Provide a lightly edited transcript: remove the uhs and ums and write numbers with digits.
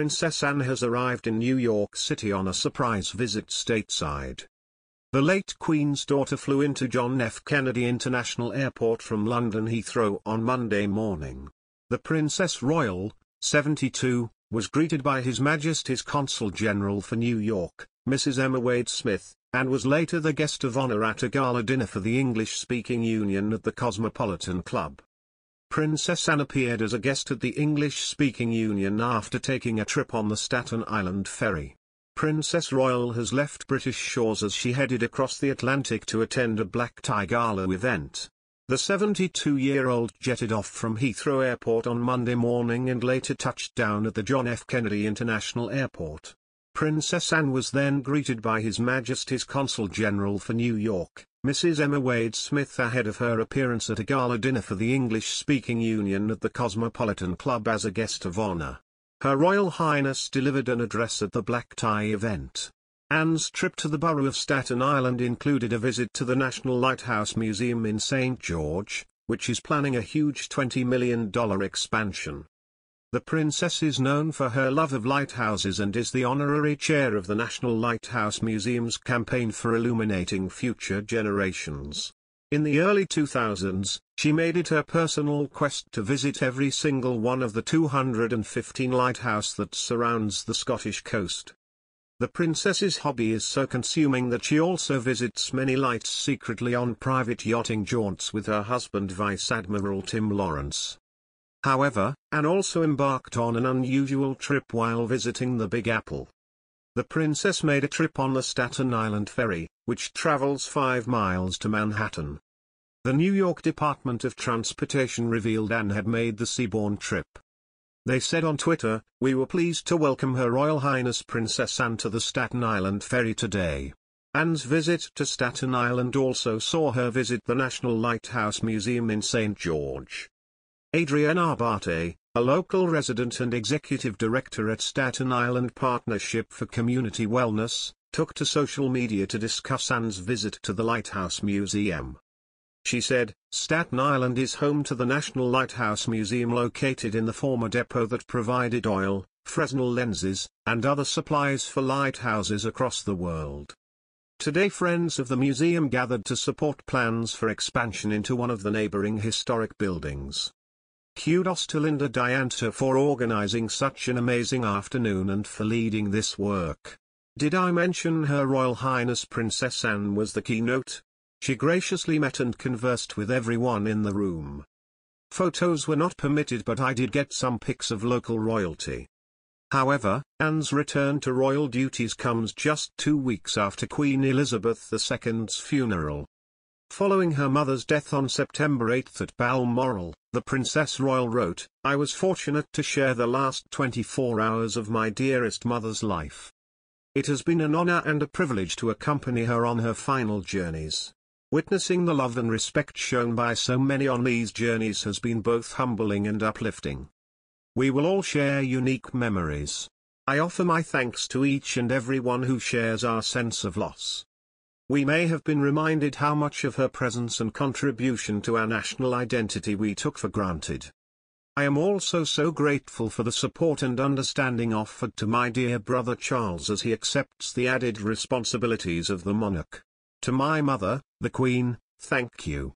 Princess Anne has arrived in New York City on a surprise visit stateside. The late Queen's daughter flew into John F. Kennedy International Airport from London Heathrow on Monday morning. The Princess Royal, 72, was greeted by His Majesty's Consul General for New York, Mrs. Emma Wade Smith, and was later the guest of honor at a gala dinner for the English-speaking Union at the Cosmopolitan Club. Princess Anne appeared as a guest at the English-speaking Union after taking a trip on the Staten Island ferry. Princess Royal has left British shores as she headed across the Atlantic to attend a black tie gala event. The 72-year-old jetted off from Heathrow Airport on Monday morning and later touched down at the John F. Kennedy International Airport. Princess Anne was then greeted by His Majesty's Consul General for New York, Mrs. Emma Wade Smith, ahead of her appearance at a gala dinner for the English-speaking Union at the Cosmopolitan Club as a guest of honor. Her Royal Highness delivered an address at the black tie event. Anne's trip to the borough of Staten Island included a visit to the National Lighthouse Museum in St. George, which is planning a huge $20 million expansion. The princess is known for her love of lighthouses and is the honorary chair of the National Lighthouse Museum's campaign for illuminating future generations. In the early 2000s, she made it her personal quest to visit every single one of the 215 lighthouses that surrounds the Scottish coast. The princess's hobby is so consuming that she also visits many lights secretly on private yachting jaunts with her husband Vice Admiral Tim Lawrence. However, Anne also embarked on an unusual trip while visiting the Big Apple. The princess made a trip on the Staten Island ferry, which travels 5 miles to Manhattan. The New York Department of Transportation revealed Anne had made the seaborne trip. They said on Twitter, "We were pleased to welcome Her Royal Highness Princess Anne to the Staten Island ferry today." Anne's visit to Staten Island also saw her visit the National Lighthouse Museum in St. George. Adrienne Abate, a local resident and executive director at Staten Island Partnership for Community Wellness, took to social media to discuss Anne's visit to the Lighthouse Museum. She said, "Staten Island is home to the National Lighthouse Museum located in the former depot that provided oil, Fresnel lenses, and other supplies for lighthouses across the world. Today friends of the museum gathered to support plans for expansion into one of the neighboring historic buildings. Kudos to Linda Dianta for organizing such an amazing afternoon and for leading this work. Did I mention Her Royal Highness Princess Anne was the keynote? She graciously met and conversed with everyone in the room. Photos were not permitted, but I did get some pics of local royalty." However, Anne's return to royal duties comes just 2 weeks after Queen Elizabeth II's funeral. Following her mother's death on September 8 at Balmoral, the Princess Royal wrote, "I was fortunate to share the last 24 hours of my dearest mother's life. It has been an honor and a privilege to accompany her on her final journeys. Witnessing the love and respect shown by so many on these journeys has been both humbling and uplifting. We will all share unique memories. I offer my thanks to each and everyone who shares our sense of loss. We may have been reminded how much of her presence and contribution to our national identity we took for granted. I am also so grateful for the support and understanding offered to my dear brother Charles as he accepts the added responsibilities of the monarch. To my mother, the Queen, thank you.